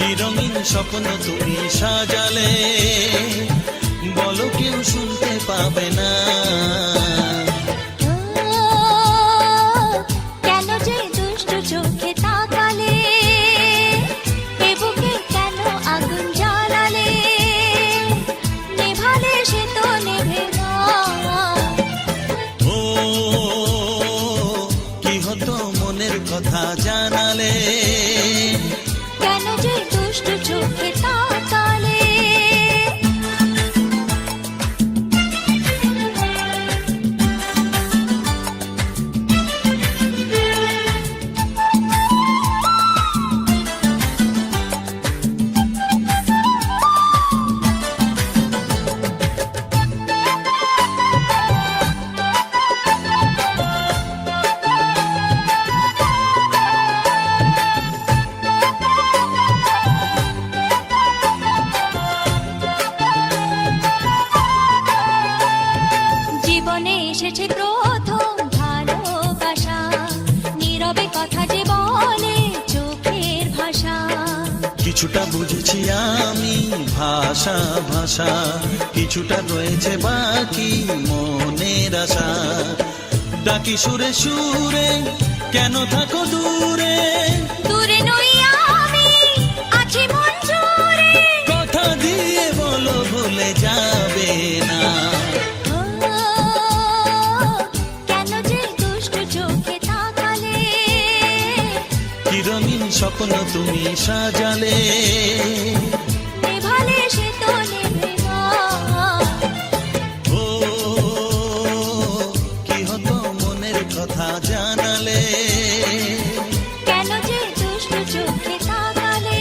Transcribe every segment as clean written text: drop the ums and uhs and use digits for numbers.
কি রঙিন স্বপ্ন তুমি সাজালে, বলো কেউ শুনতে পাবে না। কেন যে দুষ্টু চোখে তাকালে, এ বুকে কেন আগুন জ্বালালে, নেভালে সে তো নেভে না। ও কি হতো মনের কথা জানালে, কেন যে দুষ্টু চোখে তাকালে। জীবনে এসেছে প্রথম ভালোবাসা, নীরবে কথা যে বলে চোখের ভাষা। কিছুটা বুঝেছি আমি ভাষা ভাষা, কিছুটা রয়েছে বাকি মনের আশা। ডাকি সুরে সুরে কেন থাকো দূরে, দূরে নই আমি, আছি মন জুড়ে। কথা দিয়ে বলো ভুলে যাবে না। কেন যে দুষ্টু চোখে তাকালে, কি রঙিন স্বপ্ন তুমি সাজালে, নেভালে সে তো নেভে না। ও কি হতো মনের কথা জানালে, কেন যে দুষ্টু চোখে তাকালে।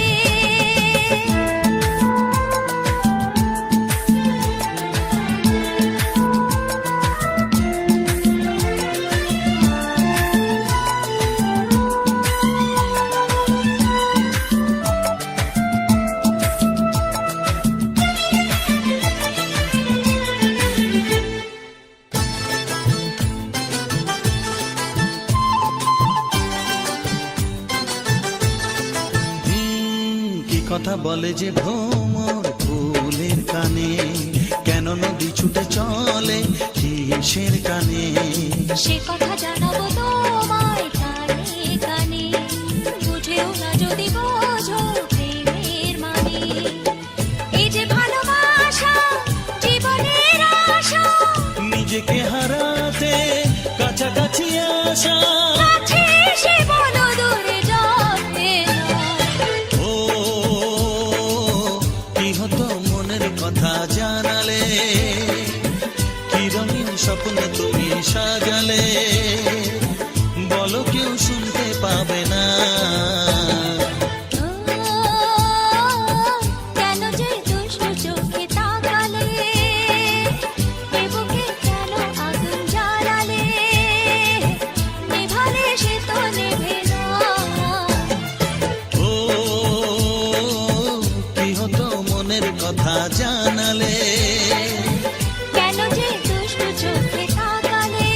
কি কথা বলে যে ভ্রমর ফুলের কানে, কেন নদী ছুটে চলে কিসের কানে। সে কথা জানাবো তোমায় কানে কানে, বুঝেও না যদি বোঝো প্রেমের মানে। এই যে ভালোবাসা জীবনের আশা, নিজেকে হারাতে কাছাকাছি আসা। কাছে এসে বলো দূরে যাবে না। ও কি হতো মনের কথা জানালে, কি রঙিন স্বপ্ন তুমি সাজালে, বলো কেউ শুনতে পাবে না। কেন যে দুষ্টু চোখে তাকালে, এ বুকে কেন আগুন জ্বালালে, নেভালে সে তো নেভে না। ও কি হতো মনের কথা জানালে, কেন যে দুষ্টু চোখে তাকালে।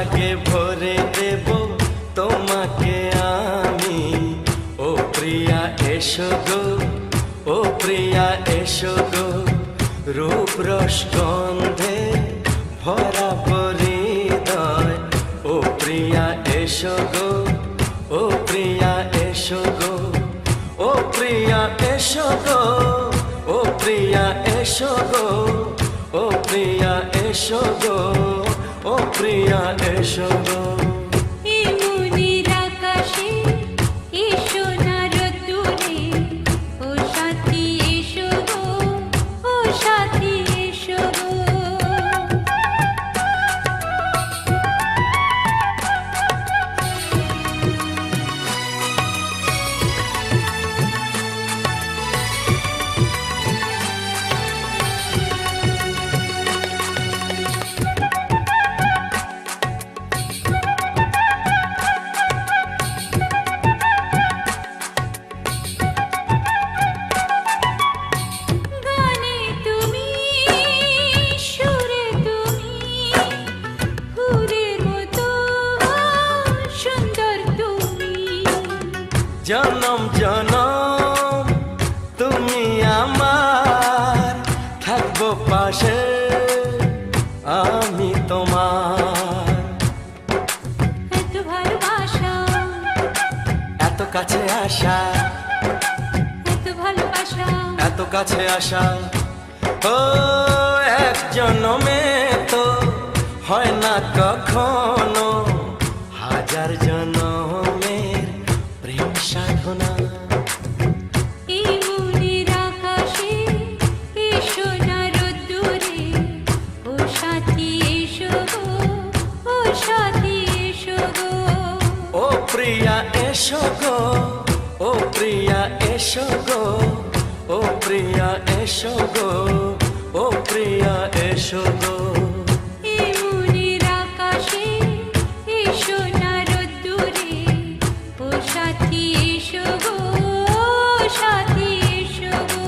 সোহাগে ভরে দেব তোমাকে আমি। ও প্রিয়া এসো গো, ও প্রিয়া এসো গো, রূপ রস গন্ধে ভরা পরিদয়। ও প্রিয়া এসো গো, ও প্রিয়া এসো গো, ও প্রিয়া এসো গো, ও প্রিয়া এসো গো, ও প্রিয়া এসো গো, ও প্রিয়া এসো গো। এই মনির আকাশে এসো না রোদ্দুরে, ও সাথী এসো গো, ও সাথী এসো গো। গানে তুমি, সুরে তুমি, ফুলের মতো সুন্দর তুমি। জনম জনম তুমি আমার, থাকবো পাশে আমি তোমার। এত ভালোবাসা, এত কাছে আসা, এত ভালোবাসা, এত কাছে আসা, ও এক জনমে তো হয় না কখনো, হাজার জনমের প্রেম সাধনা। এই মনির আকাশে এসো না রোদ্দুরে, ও সাথী এসো গো, ও সাথী এসো গো। ও প্রিয়া এসো গো, ও প্রিয়া এসো গো, ও প্রিয়া এসো গো, ও প্রিয়া এসো গো। এই মনির আকাশে এসো না রোদ্দুরে, ও সাথী এসো গো, ও সাথী এসো গো।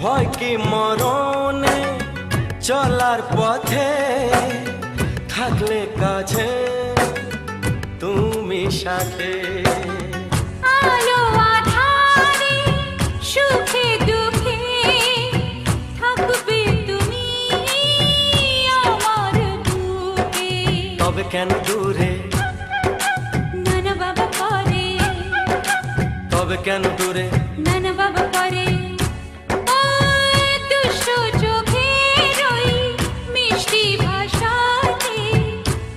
ভয় কি মরণে চলার পথে, থাকলে কাছে তুমি সাথে। আলো আঁধারে, সুখে দুঃখে, থাকবে তুমি আমার বুকে। তবে কেন দূরে, নানা বাবা করে, তবে কেন দূরে, নানা বাবা করে। ওই দুষ্ট চোখের ওই মিষ্টি ভাষাতে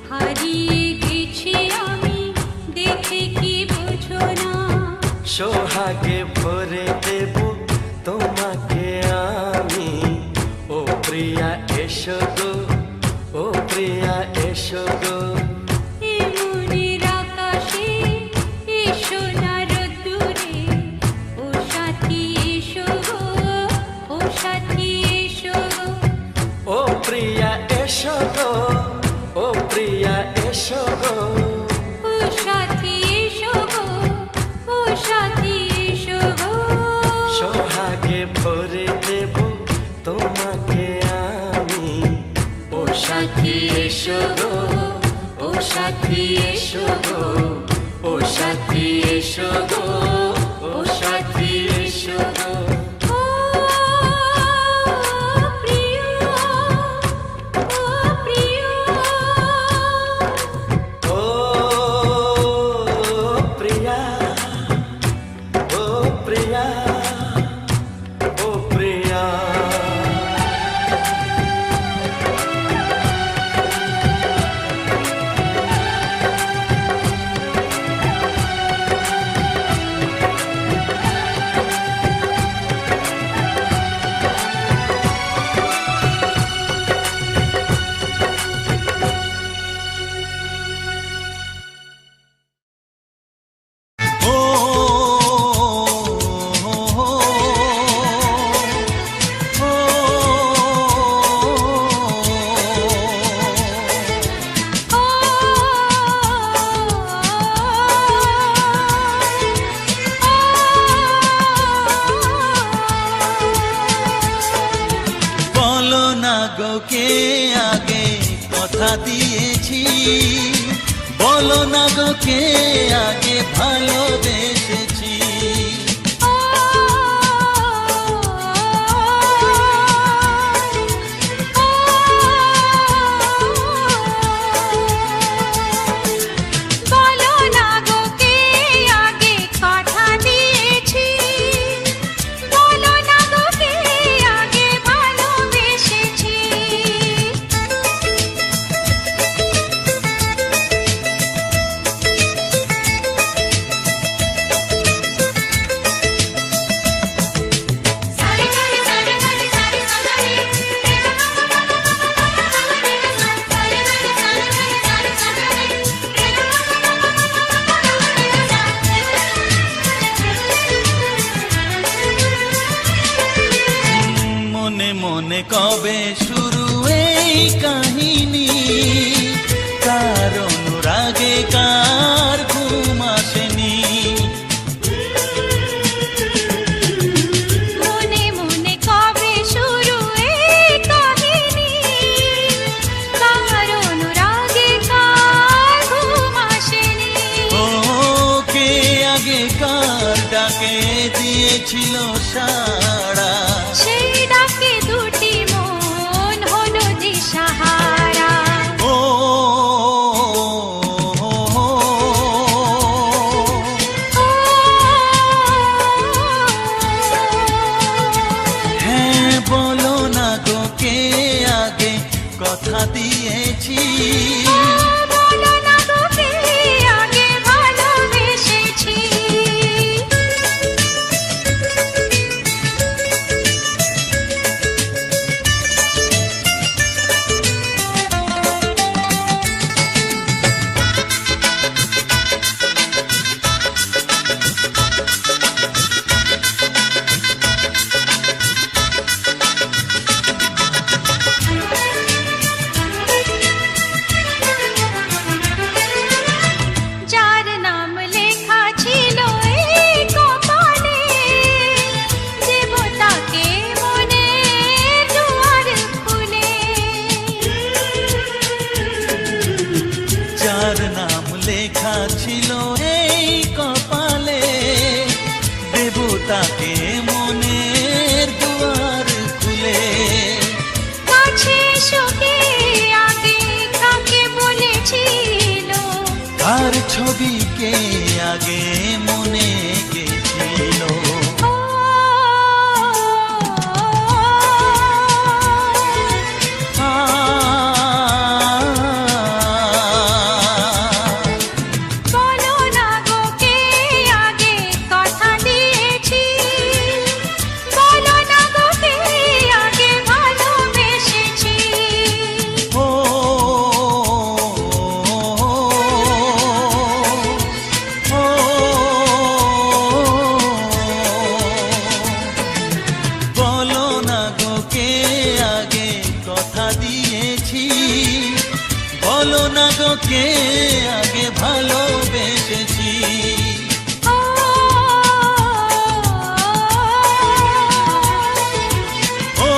হারিয়ে গেছি আমি, দেখে কি বোঝো না। সোহাগে ভরে দেব তোমাকে আমি। ও প্রিয়া এসো গো, ও প্রিয়া এসো গো, এই মনির আকাশে এসো না রোদ্দুরে, ও সাথী এসো গো, ও সাথী এসো গো। ও প্রিয়া এসো গো, ও প্রিয়া এসো গো, ও সাথী এসো গো, ও সাথী এসো গো। সোহাগে ভরে দেব তোমাকে আমি। ও সাথী এসো গো, ও সাথী এসো গো, ও সাথী এসো গো, ও সাথী এসো গো। ও প্রিয়, ও প্রিয়, ও প্রিয়া, ও প্রিয়া, ও প্রিয়া। গো কে আগে কথা দিয়েছি, বলো না গো কে আগে ভালোবেসেছি। বলো না গো কে আগে কথা দিয়েছি, বলো না গো কে আগে ভালোবেসেছি। মনে মনে কবে শুরু এই কাহিনী, কার অনুরাগে কার ঘুম আসেনি। মনে মনে কবে শুরু এই কাহিনী, কার অনুরাগে কার ঘুম আসেনি। ও কে আগে কার ডাকে দিয়েছিল সাড়া, সেই ডাকে দুটি মন হলো দিশাহারা। ও হ্যাঁ বলো না গো কে আগে কথা দিয়েছি, বলো না গো কে আগে ভালোবেসেছি। যার নাম লেখা ছিল এই কপালে, দেব তাকে মনে দুয়ার খুলে। যার নাম লেখা ছিল এই কপালে, দেবতাকে মনের দুয়ার খুলে। কাছে সুখে আগে কাকে বলেছিল, কার ছবিকে আগে মনে গেছিল, ও বলো না গো কে আগে কথা দিয়েছি, বলো না গো কে আগে ভালোবেসেছি। ও বলো না গো কে আগে কথা দিয়েছি, বলো না গো কে আগে ভালোবেসেছি। ও ও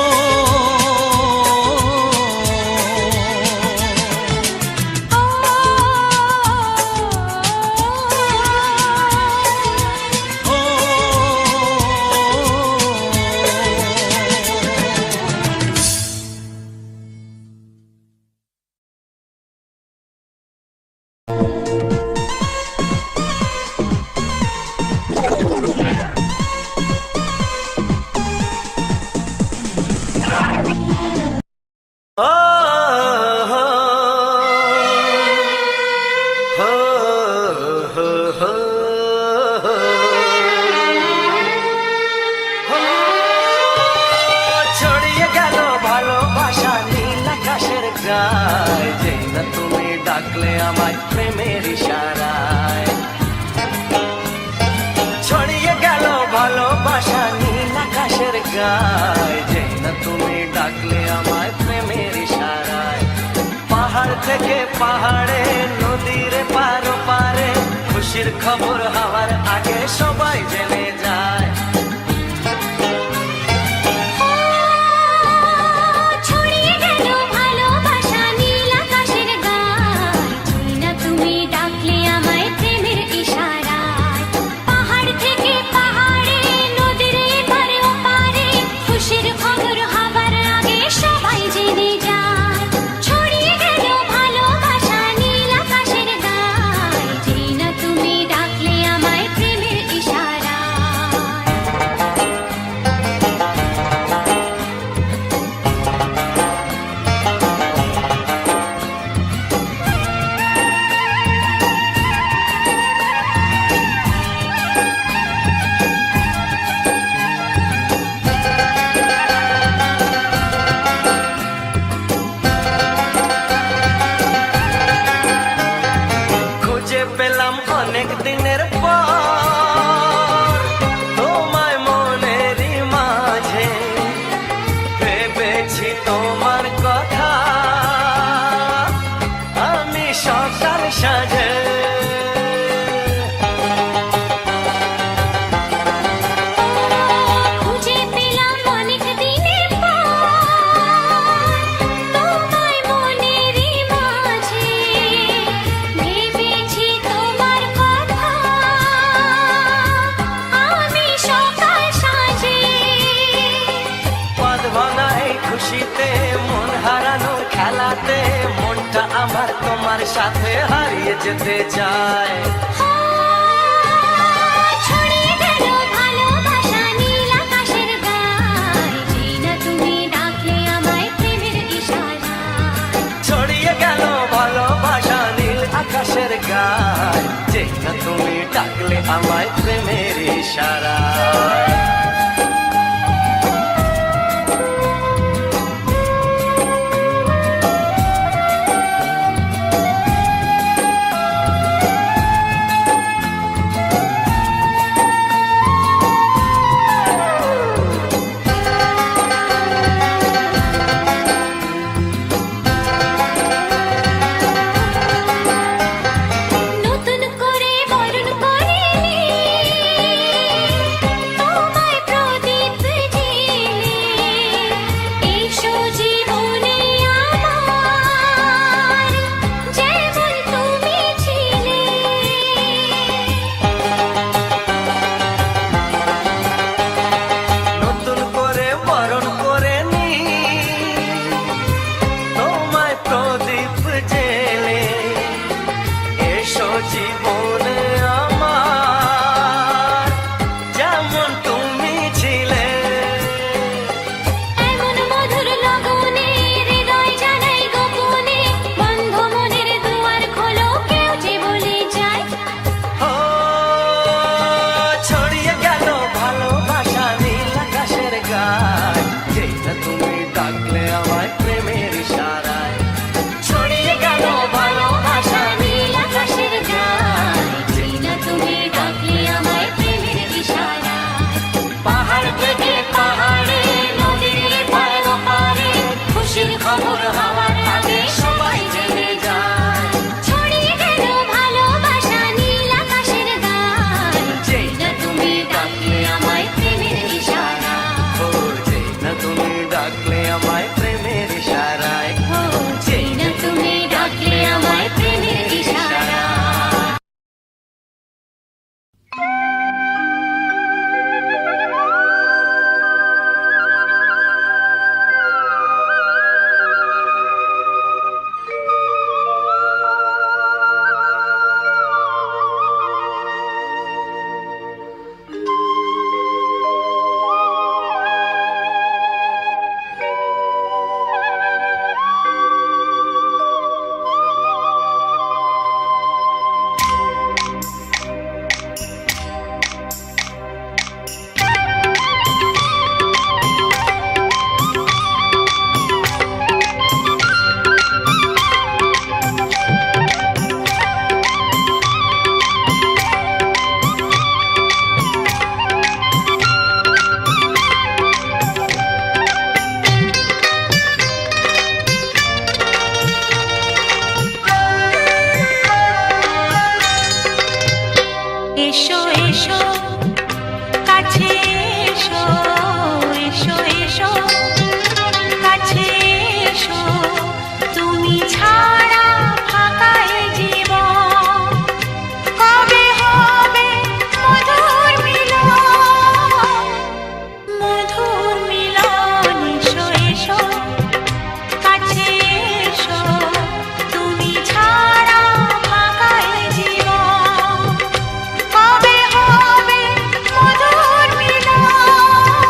ছড়িয়ে গেল ভালোবাসা নীল আকাশের গায়, যেই না তুমি ডাকলে আমায় প্রেমের ইশারায়। ছড়িয়ে গেল ভালোবাসা নীল আকাশের গায়, যেই না তুমি ডাকলে আমায় প্রেমের ইশারায়। পাহাড় থেকে পাহাড়ে নদীর পারো পারে, খুশির খবর হওয়ার আগে সবাই জেনে যায়। ছড়িয়ে গেল তোমার সাথে হারিয়ে যেতে চায়। ছড়িয়ে গেল ভালোবাসা নীল আকাশের গায়, যেই না তুমি ডাকলে আমায় প্রেমের ইশারায়। ছড়িয়ে গেল ভালোবাসা নীল আকাশের গায়, যেই না তুমি ডাকলে আমায় প্রেমের ইশারায়। নতুন করে বরণ করিনি তোমায় প্রদীপ জেলে, এসো জীবনে আমার যেমন তুমি ছিলে। নতুন করে বরণ করে নি তোমায় প্রদীপ জেলে, এসো জীবনে আমার যেমন তুমি ছিলে। এমন মধুর লগনে হৃদয় জানাই গোপনে, বন্ধ মনের দুয়ার খোলো কেউ যে বলে যায়। ও ছড়িয়ে গেল ভালোবাসা নীল আকাশের গায়, যেটা তুমি ডাকলে আমায় প্রেমের ইশারায়। ছড়িয়ে গেল ভালোবাসা নীল আকাশের গায়, যেই না তুমি ডাকলে আমায় প্রেমের ইশারায়। পাহাড় থেকে পাহাড়ে নদীর পায় ওপারে, খুশির খবর হওয়ার আগে সবাই জেনে যায়। ছড়িয়ে গেল ভালোবাসা নীল আকাশের গায়, যেই না তুমি ডাকলে আমায় প্রেমের ইশারায়। ও যেই না তুমি ডাকলে আমায় প্রেমের ইশারায়। ও যেই না তুমি ডাকলে আমায় প্রেমের ইশারায়। এসো এসো কাছে এসো, এসো এসো কাছে এসো, তুমি ছাড়া ফাঁকা এ জীবন, কবে হবে মধুর মিলন, মধুর মিলন। এসো এসো কাছে এসো, তুমি ছাড়া ফাঁকা এ জীবন, কবে হবে মধুর মিলন।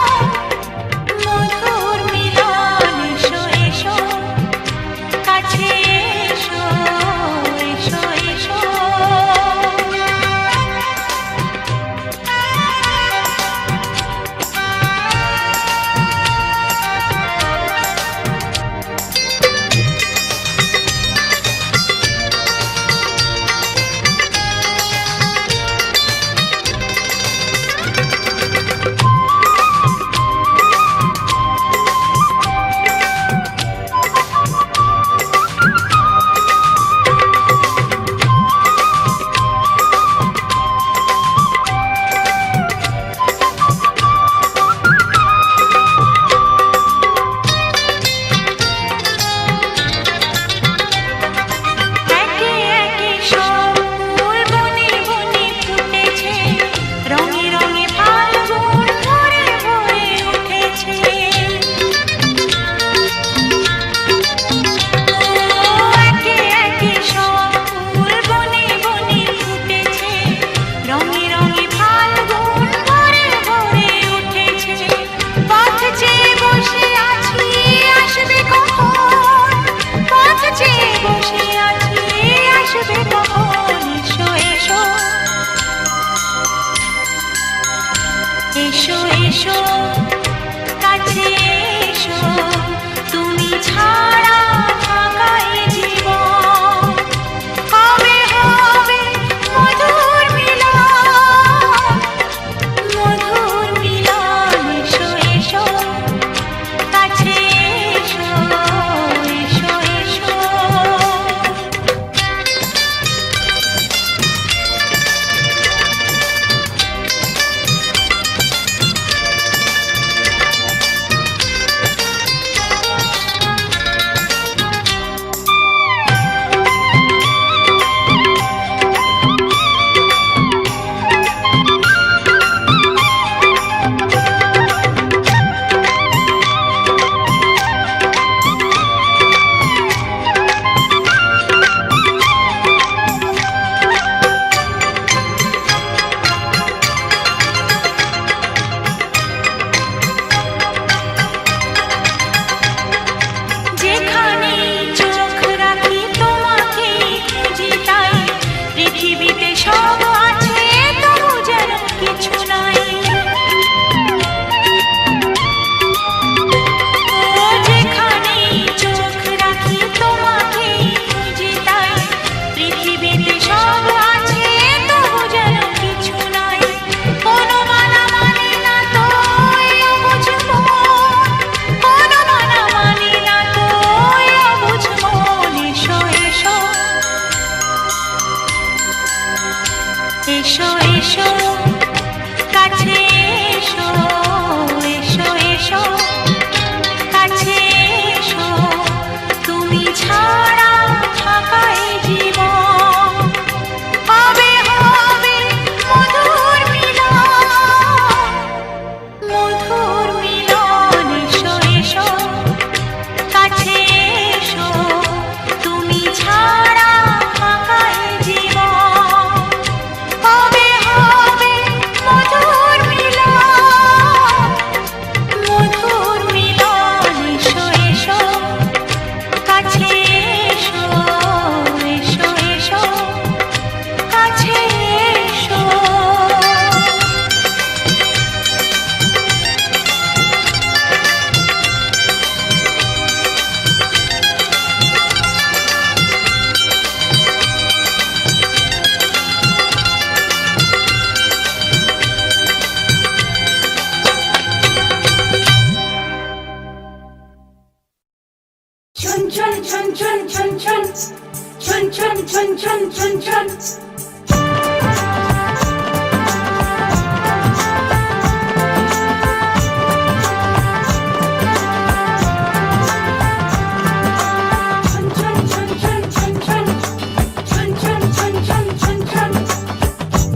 এসো এসো কাছে এসো তুমি ছাড়া ফাঁকা এ জীবন কবে হবে মধুর মিলন এসো এসো কাছে এসো এসো এসো যেখানে চোখ রাখি তোমাকে খুঁজি তাই পৃথিবীতে সব আছে তবু যেন কিছু নাই ও যেখানে চোখ রাখি তোমাকে খুঁজি তাই পৃথিবীতে সব আছে তবু যেন কিছু নাই কোনো মানা মানে না তো অবুঝ মন কোনো মানা মানে না তো অবুঝ মন এসো এসো এসো এসো কাছে এসো এসো এসো কাছে এসো তুমি ছাড়া ফাঁকা এ জীবন কবে হবে মধুর মিলন এসো এসো কাছে এসো তুমি ছাড়া ফাঁকা এ জীবন কবে হবে মধুর মিলন এসো এসো কাছে এসো এসো এসো কাছে এসো chun chun chun chun chun chun chun chun chun chun chun chun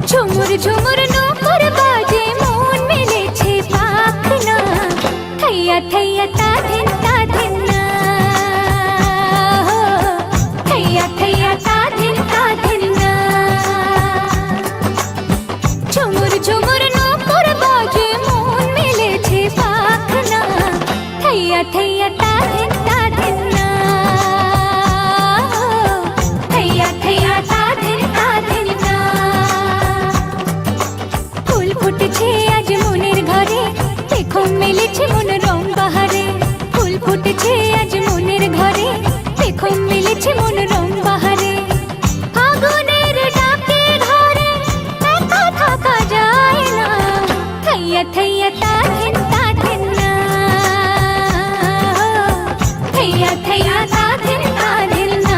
ঝুমুর ঝুমুর নূপুর বাজে মন মেলেছে পাখনা থৈয়া থৈয়া তা ধিন না থৈয়া থৈয়া তা ধিন না ঝুমুর ঝুমুর নূপুর বাজে মন মেলেছে পাখনা থৈয়া থৈয়া তা ধিন না থৈয়া থৈয়া তা ধিন না ফুল ফুটেছে আজ মনের ঘরে দেখো মিলেছে মন রং বাহারে ফুল ফুটেছে আজ মনের ঘরে দেখো মিলেছে মন রং বাহারে ফাগুনের ডাকে ঘরে একা থাকা যায় না থৈয়া থৈয়া তা ধিন না থৈয়া থৈয়া তা ধিন না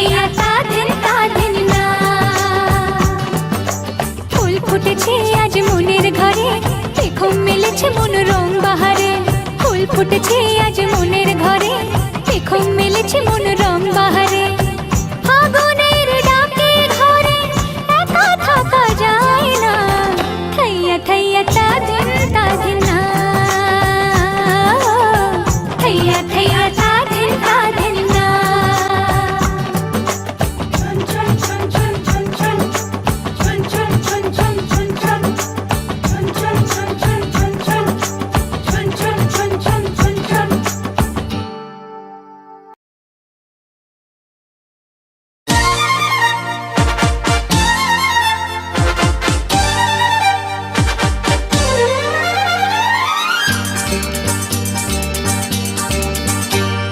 থাইয়া তা দিন না। ফুল ফুটেছে আজ মনের ঘরে, দেখো মিলেছে মন রং বাহারে। ফুল ফুটেছে আজ মনের ঘরে, দেখো মিলেছে মন রং বাহারে। ফাগুনের ডাকে ঘরে একা থাকা যায় না, থাইয়া থাইয়া তা দিন না। থাইয়া থাইয়া তা দিন না।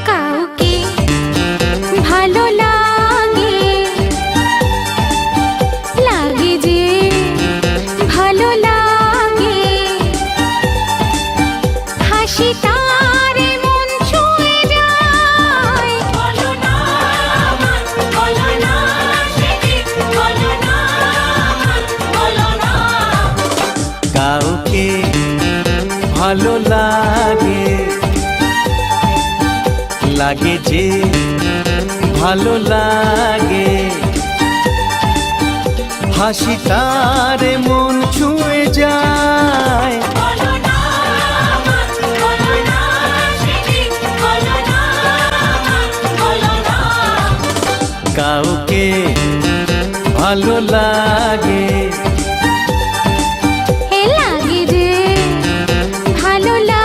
কাউকে ভালো লাগে, লাগে যে ভালো লাগে, হাসি তার মন ছুঁয়ে যায়। বলো না আমার, বলো না সেটি, বলো না আমার, বলো না। কাউকে ভালো লাগে, লাগে যে ভালো লাগে, হাসি তার মন ছুঁয়ে যায়। বলো না আমার, বলো না সেটি, বলো না আমার, বলো না। কাউকে ভালো লাগে, এ লাগে যে ভালো লাগে।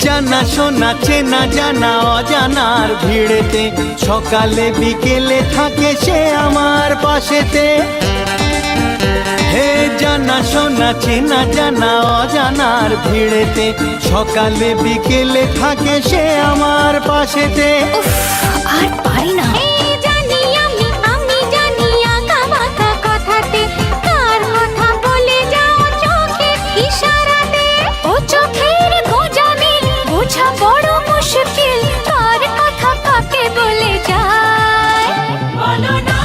জানা শোনা চেনা জানা অজানার ভিড়েতে, সকালে বিকেলে থাকে সে আমার পাশেতে। হে জানা শোনা চেনা জানা অজানার ভিড়েতে, সকালে বিকেলে থাকে সে আমার পাশেতে। আর পারি না। জানি আমি জানি আঁকা বাঁকা কথাতে, কার কথা বলে যাও চোখের ইশারাতে। ও চোখের গোজামি বোঝা বড় মুশকিল, কার কথা কাকে বলে যায়। বলো না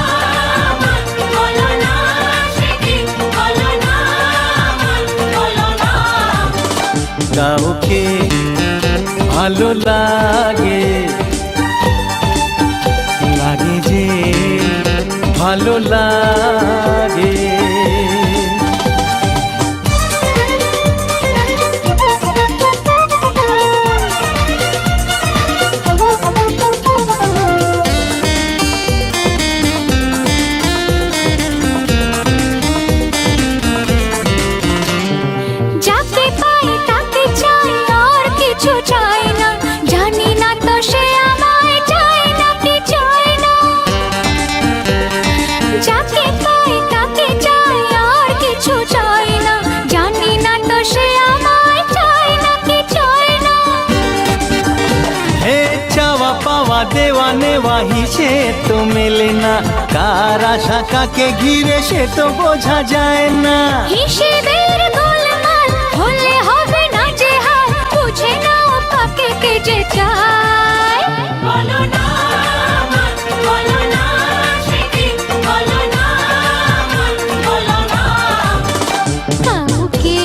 আমার, বলো না সেটি, বলো না আমার, বলো না। কাউকে ভালো লাগে, লাগে যে ভালো লাগে। যাকে পাই তাকে চাই, আর কিছু চাই না। জানি না তো সে আমায় চায় না কি চায় না। যাকে পাই তাকে চাই, আর কিছু চাই না। জানি না তো সে আমায় চায় না কি চায় না। হে চাওয়া পাওয়া দেওয়া নেওয়া হিসেব তো মেলে না, কার আশা কাকে ঘিরে সে তো বোঝা যায় না। হিসেবের গোলমাল হলে হবে না যে হাল, বুঝে নাও কাকে কে যে চায়। বলো না আমার, বলো না সেটি, বলো না আমার, বলো না। কাউকে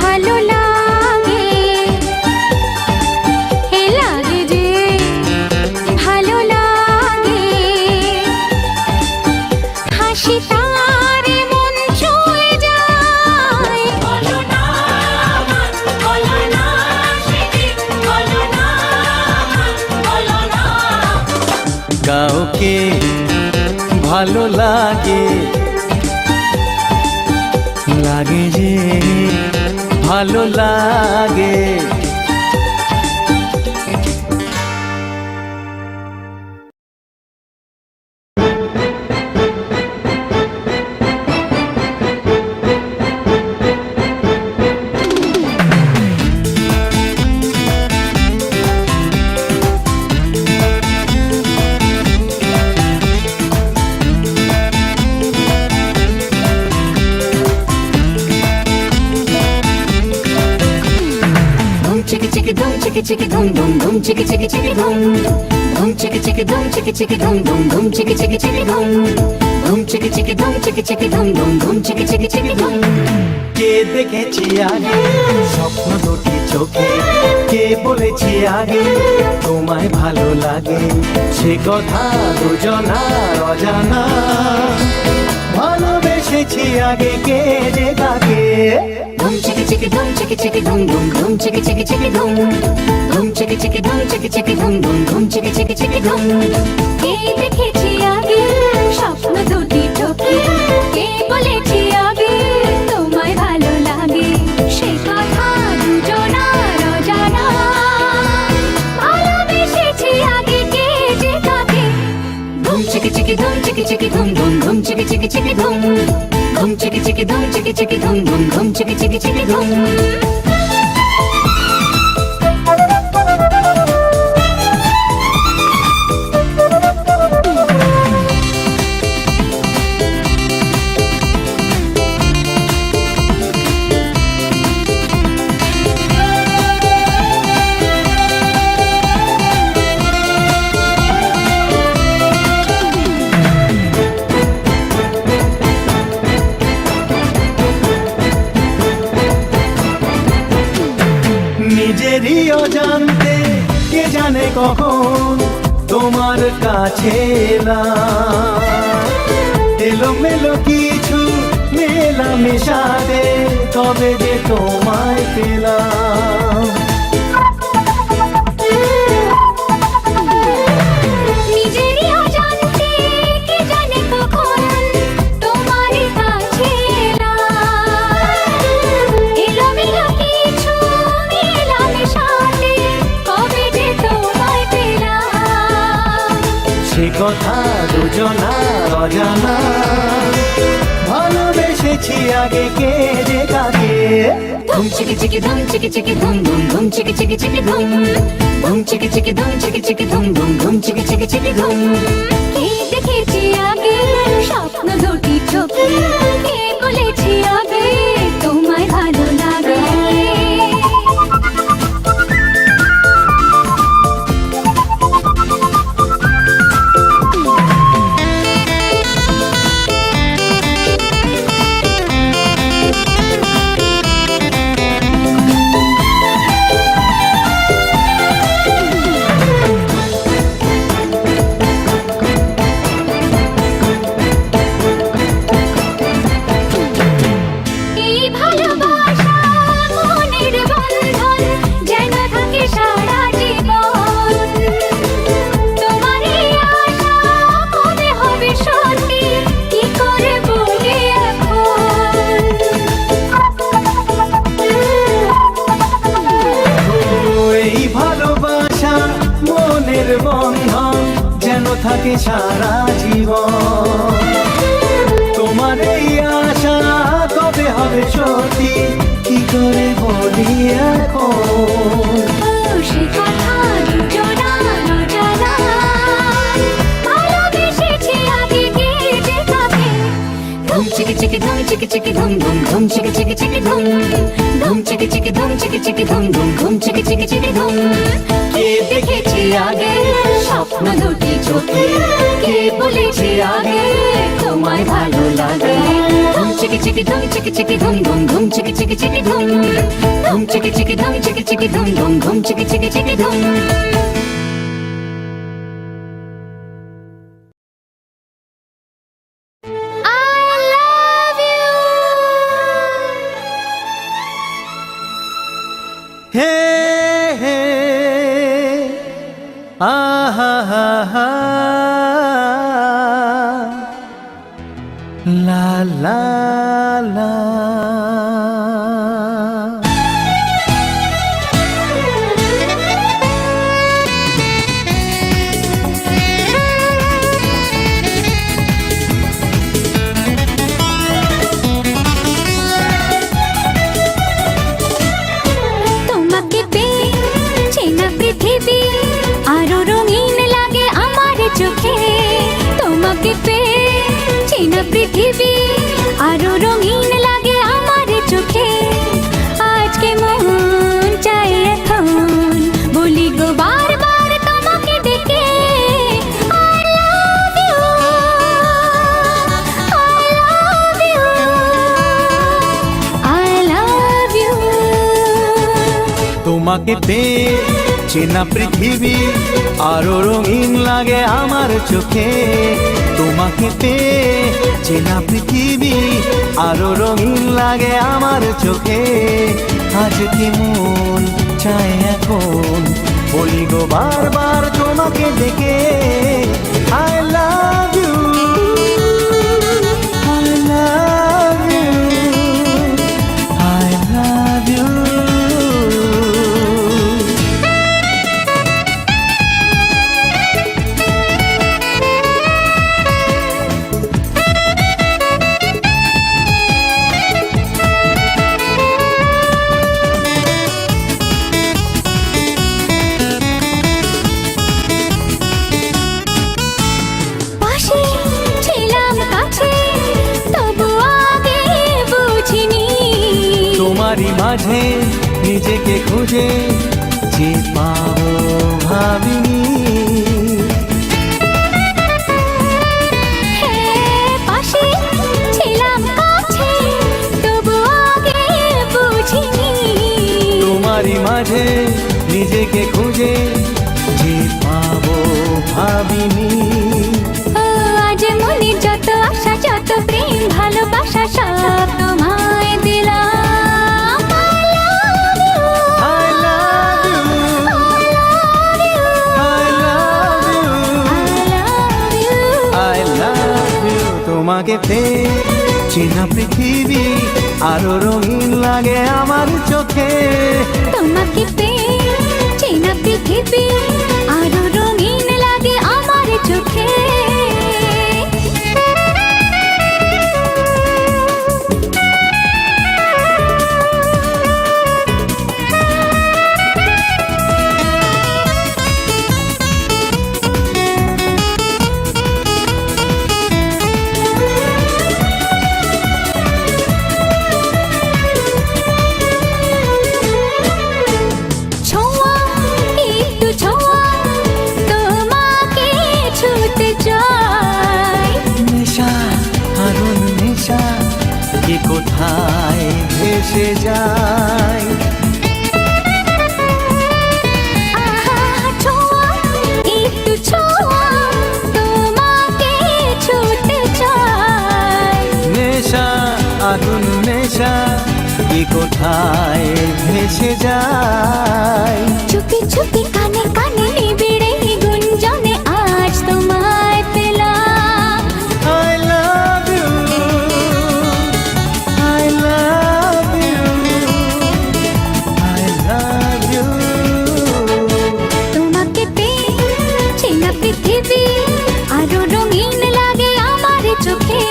ভালো লাগে, এ লাগে যে ভালো লাগে, হাসি তার মন ছুঁয়ে যায়। বলো না আমার, বলো না সেটি, বলো না আমার, বলো না। কাউকে ভালো লাগে, লাগে যে ভালো লাগে। chicka chicka dum dum dum chicka chicka chicka dum dum chicka chicka dum chicka chicka dum dum dum chicka chicka chicka dum dum chicka chicka dum chicka chicka dum dum dum chicka chicka chicka dum কে দেখেছি আগে স্বপ্ন দুটি চোখে, কে বলেছি আগে তোমায় ভালো লাগে, সে কথা দুজনার অজানা। ভালোবেসেছি আগে কে যে কাকে, dum chicka chicka dum chicka chicka dum dum dum chicka chicka chicka dum dum chicka chicka dum chicka chicka dum dum dum chicka chicka chicka dum কে দেখেছি আগে স্বপ্ন দুটি চোখে, কে বলেছি আগে তোমায় ভালো লাগে, সে কথা দুজনার অজানা। ভালোবেসেছি আগে কে যে কাকে, dum chicka chicka dum chicka chicka dum dum dum chicka chicka chicka dum dum chicka chicka dum chicka chicka dum dum dum chicka chicka chicka dum নিজেরই অজান্তে কে জানে কখন তোমার কাছে এলাম, এলোমেলো কিছু মেলামেশাতে তবে যে তোমায় পেলাম। নিজেরই অজান্তে কে জানে কখন তোমার কাছে এলাম, এলোমেলো কিছু মেলামেশাতে কবে যে তোমায় পেলাম, সে কথা দুজনার অজানা। ভালোবেসেছি আগে কে যে কাকে, dum chicka chicka dum chicka chicka dum dum dum chicka chicka chicka dum dum chicka chicka dum chicka chicka dum dum dum chicka chicka chicka dum কে দেখেছি আগে স্বপ্ন দুটি চোখে, কে বলেছি আগে তোমায় ভালো লাগে। এই ভালোবাসা মনের বন্ধন যেন থাকে সারা জীবন, তোমার এই আশা কবে হবে সত্যি কি করে বলি এখন। এই ভালোবাসা মনের বন্ধন যেন থাকে সারা জীবন, তোমার এই আশা কবে হবে সত্যি কি করে বলি এখন। সে কথা দুজনার অজানা, ভালোবেসেছি আগে কে যে কাকে, dum chicka chicka dum chicka chicka dum dum dum chicka chicka chicka dum dum chicka chicka dum chicka chicka dum dum dum chicka chicka chicka dum কে দেখেছি আগে স্বপ্ন দুটি চোখে, কে বলেছি আগে তোমায় ভালো লাগে, dum chicka chicka dum chicka chicka dum dum dum chicka chicka chicka dum dum chicka chicka dum chicka chicka dum dum dum chicka chicka chicka dum হে হে আহা হা হা লা লা লা। তোমাকে পেয়ে চেনা পৃথিবী আরো রঙিন লাগে আমার চোখে, তোমাকে পেয়ে চেনা পৃথিবী আরো রঙিন লাগে আমার তোমাকে পেয়ে চেনা পৃথিবী আরো রঙিন লাগে আমার চোখে। তোমাকে পেয়ে চেনা পৃথিবী আরো রঙিন লাগে আমার চোখে। আজকে মন চায় এখন বলি গো বারবার তোমাকে ডেকে, I love you, I love you, I love you। পাশে ছিলাম কাছে তবু আগে বুঝিনি, তোমারই মাঝে নিজেকে খুঁজে যে পাবো ভাবিনি। হ্যাঁ, পাশে ছিলাম কাছে তবু আগে বুঝিনি, তোমারই মাঝে নিজেকে খুঁজে যে পাবো ভাবিনি। ও আজ মনে যত আশা যত প্রেম ভালোবাসা সব তোমায় দিলাম। I love you, I love you, I love you। তোমাকে পেয়ে চেনা পৃথিবী আরো রঙিন লাগে আমার চোখে। তোমাকে পেয়ে চেনা পৃথিবী আরো রঙিন লাগে আমার চোখে। ছোঁয়া একটু ছোঁয়া তোমাকে ছুতে চাই, নেশা আগুন নেশা কি কোথায় ভেসে যায়। আহা ছোঁয়া একটু ছোঁয়া তোমাকে ছুতে চাই, নেশা আগুন নেশা কি কোথায় ভেসে যায়। চুপি চুপি কানে কানে নিবিড়ে গুঞ্জনে আজ তোমায় পেলাম। I love you, I love you, I love you। তোমাকে পেয়ে চেনা পৃথিবী আরো রঙিন লাগে আমার চোখে।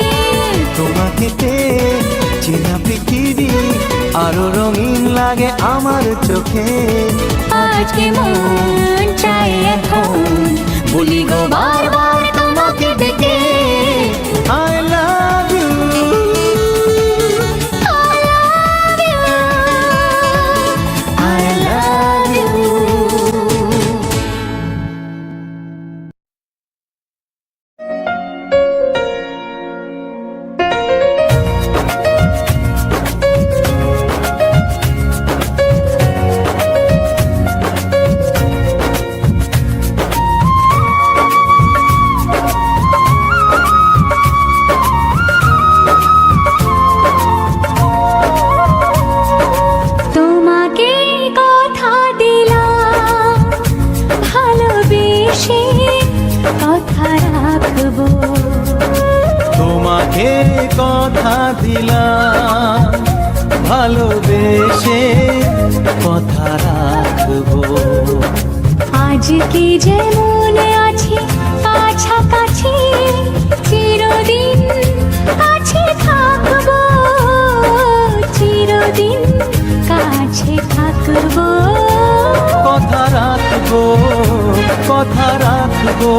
তোমাকে পেয়ে চেনা পৃথিবী আরো রঙিন লাগে আমার চোখে। আজকে মন চায় এখন বলি গো বারবার তোমাকে ডেকে, I love you, I love you। তোমাকে কথা দিলাম ভালোবেসে কথা রাখবো, তোমাকে কথা দিলাম ভালোবেসে কথা রাখবো। আজকে যেমন আছি কাছাকাছি চিরদিন কাছে থাকবো, চিরদিন কাছে থাকবো। কথা রাখবো, কথা রাখবো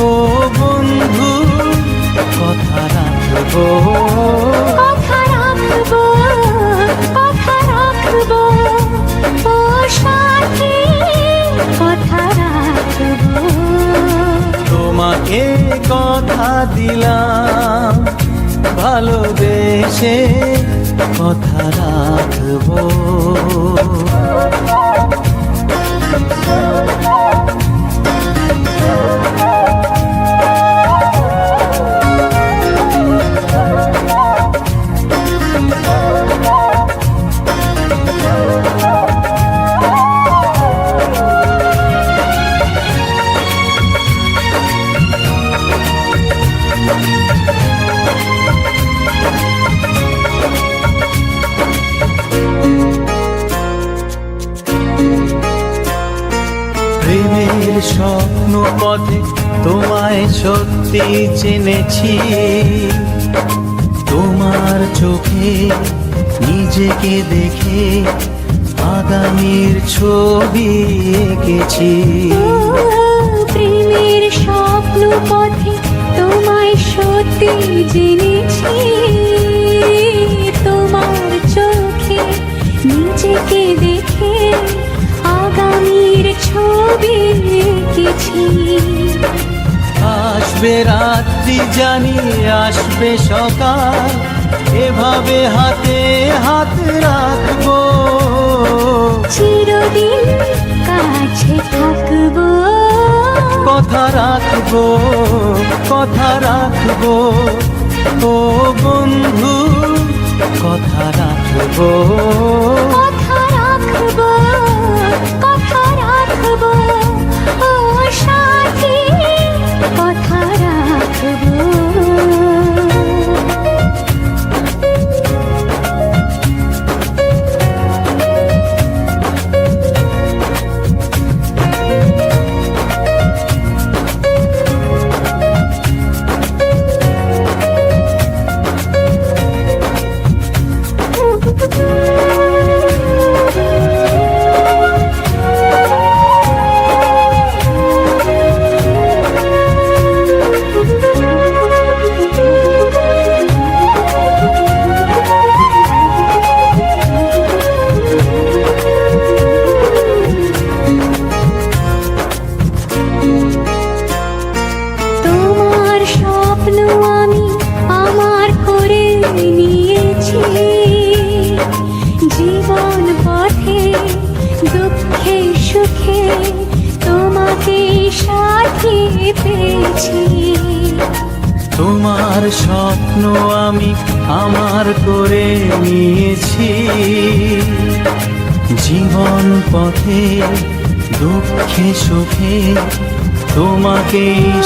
ও বন্ধু, কথা রাখবো, কথা রাখবো, কথা রাখবো ও সাথী, কথা রাখবো। তোমাকে কথা দিলাম ভালোবেসে কথা রাখবো। পথে তোমায় সত্যি চিনেছি, তোমার চোখে নিজেকে দেখে আগামীর ছবি এঁকেছি। প্রেমের স্বপ্ন পথে তোমায় সত্যি জেনেছি, তোমার চোখে নিজেকে দেখে আগামীর ছবি এঁকেছি। আসবে রাত্রি জানি আসবে সকাল, এভাবে হাতে হাত রাখবো, চিরদিন কাছে থাকবো, কথা রাখবো, কথা রাখবো, ও বন্ধু কথা রাখবো, কথা রাখবো, কথা রাখবো, ও সাথী কথা রাখবো। তোমার স্বপ্ন আমি আমার করে নিয়েছি, জীবন পথে দুঃখে সুখে তোমাকে সাথী পেয়েছি। তোমার স্বপ্ন আমি আমার করে নিয়েছি, জীবন পথে দুঃখে সুখে তোমাকে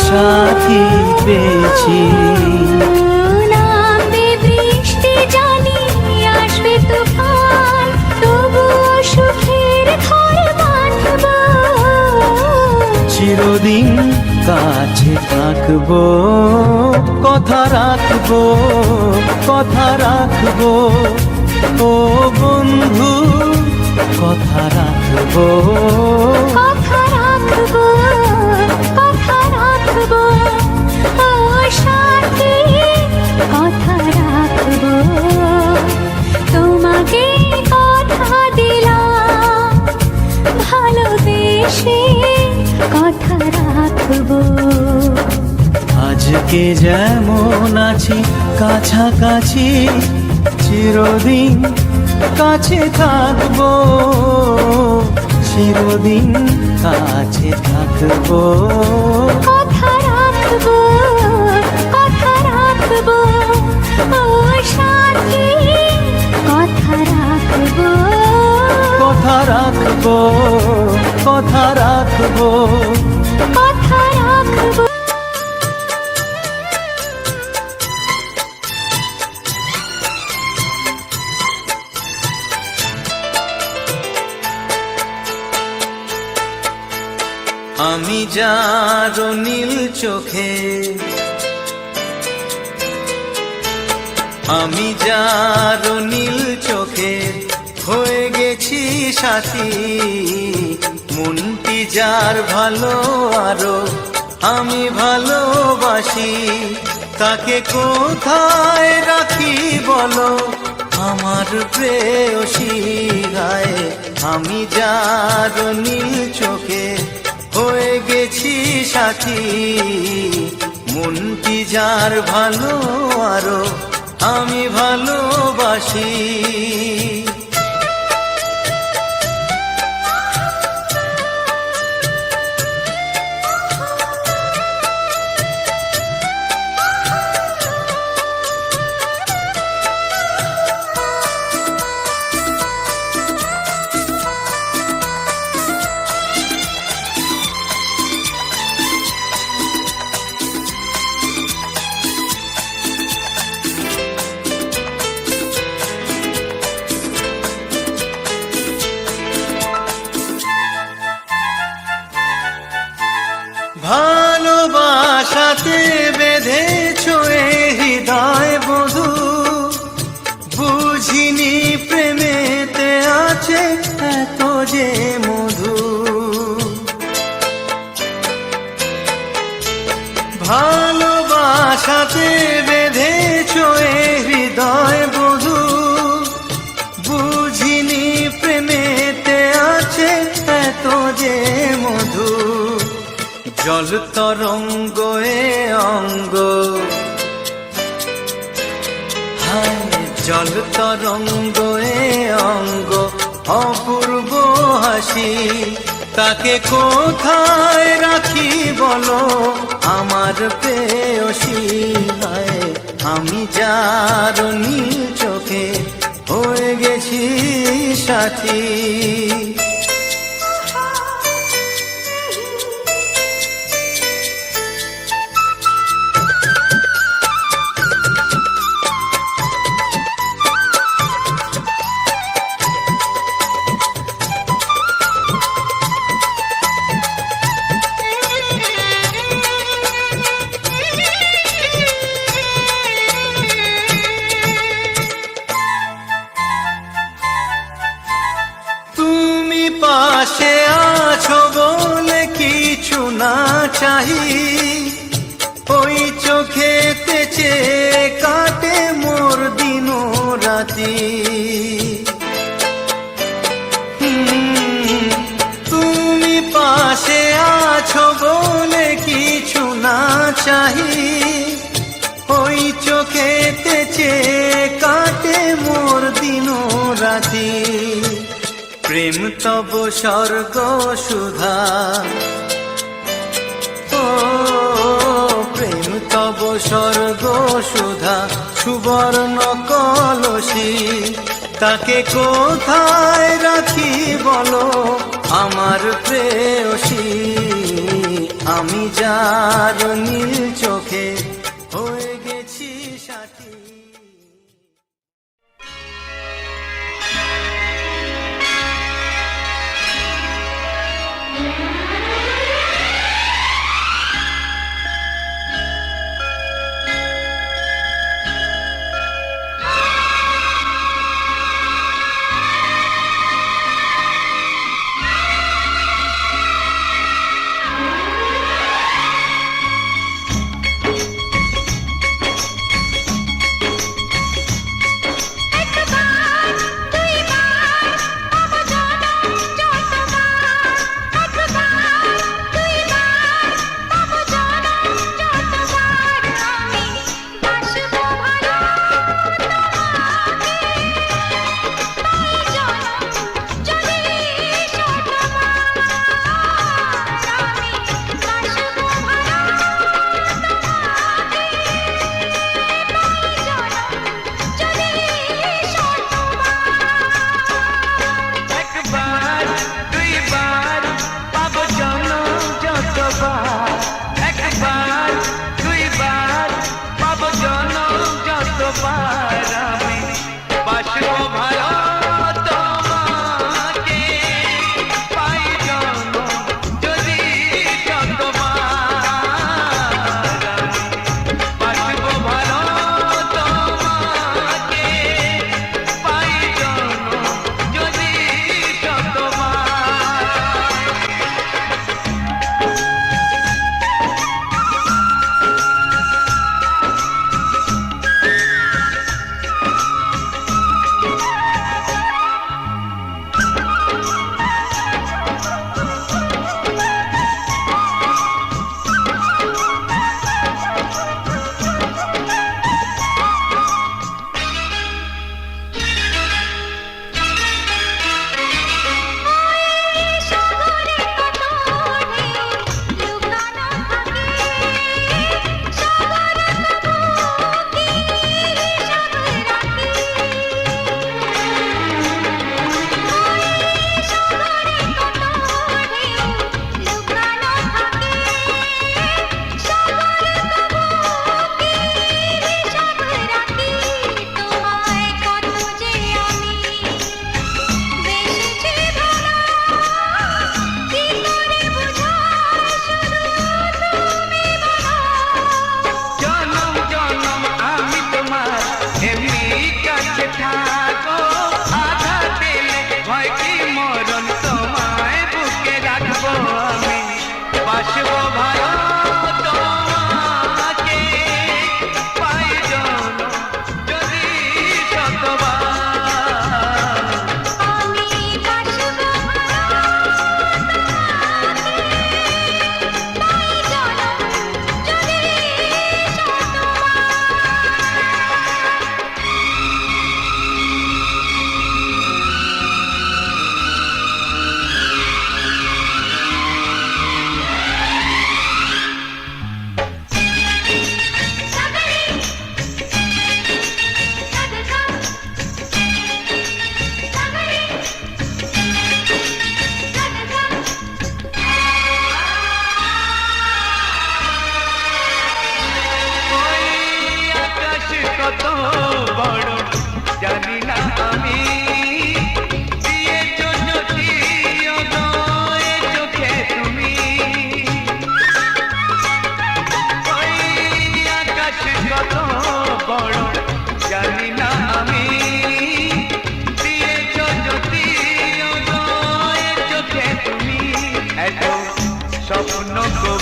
সাথী পেয়েছি। নামবে বৃষ্টি জানি আসবে তুফান, তবুও সুখের ঘর বাঁধব, চিরদিন কাছে থাকবো, কথা রাখবো, কথা রাখবো, ও বন্ধু কথা রাখবো, কথা রাখবো, কথা রাখবো, ও সাথী কথা রাখবো। তোমাকে কথা দিলাম ভালোবেসে কথা রাখবো। আজকে যেমন আছি কাছাকাছি, চিরদিন কাছে থাকবো, চিরদিন কাছে থাকবো, কথা রাখবো, কথা রাখবো, ও সাথী কথা রাখবো, কথা রাখবো, কথা রাখবো, কথা রাখবো। আমি যার নীল চোখে, আমি যার নীল চোখে হয়ে গেছি সাথী, মনটি যার ভালো আরো আমি ভালোবাসি, তাকে কোথায় রাখি বলো আমার প্রেয়সী গায়ে। আমি যার নীল চোখে হয়ে গেছি সাথী, মনটি যার ভালো আরো আমি ভালোবাসি। বাসাতে বেঁধেছ এ হৃদয় বধূ, বুঝিনি প্রেমেতে আছে এত যে মধু। ভালোবাসাতে বেঁধেছ এ হৃদয় বধূ, বুঝিনি প্রেমেতে আছে এত যে মধু। জল তরঙ্গ এ অঙ্গ, হায় জল তরঙ্গ এ অঙ্গ, অপূর্ব হাসি তাকে কোথায় রাখি বলো আমার প্রেয়সী। হায় আমি যার নীল চোখে হয়ে গেছি সাথী। পাশে আছো বলে কিছু না চাহি, ওই চোখেতে চেয়ে কাটে মোর দিন রাতি। তুমি পাশে আছো বলে কিছু না চাহি, ওই চোখেতে চেয়ে কাটে মোর দিন রাতি। প্রেম তব স্বর্গ সুধা, ও প্রেম তব স্বর্গ সুধা, সুবর্ণ কলসী তাকে কোথায় রাখি বলো আমার প্রেয়সী। আমি যার নীল চোখে হয়ে গেছি সাথী।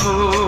ফুল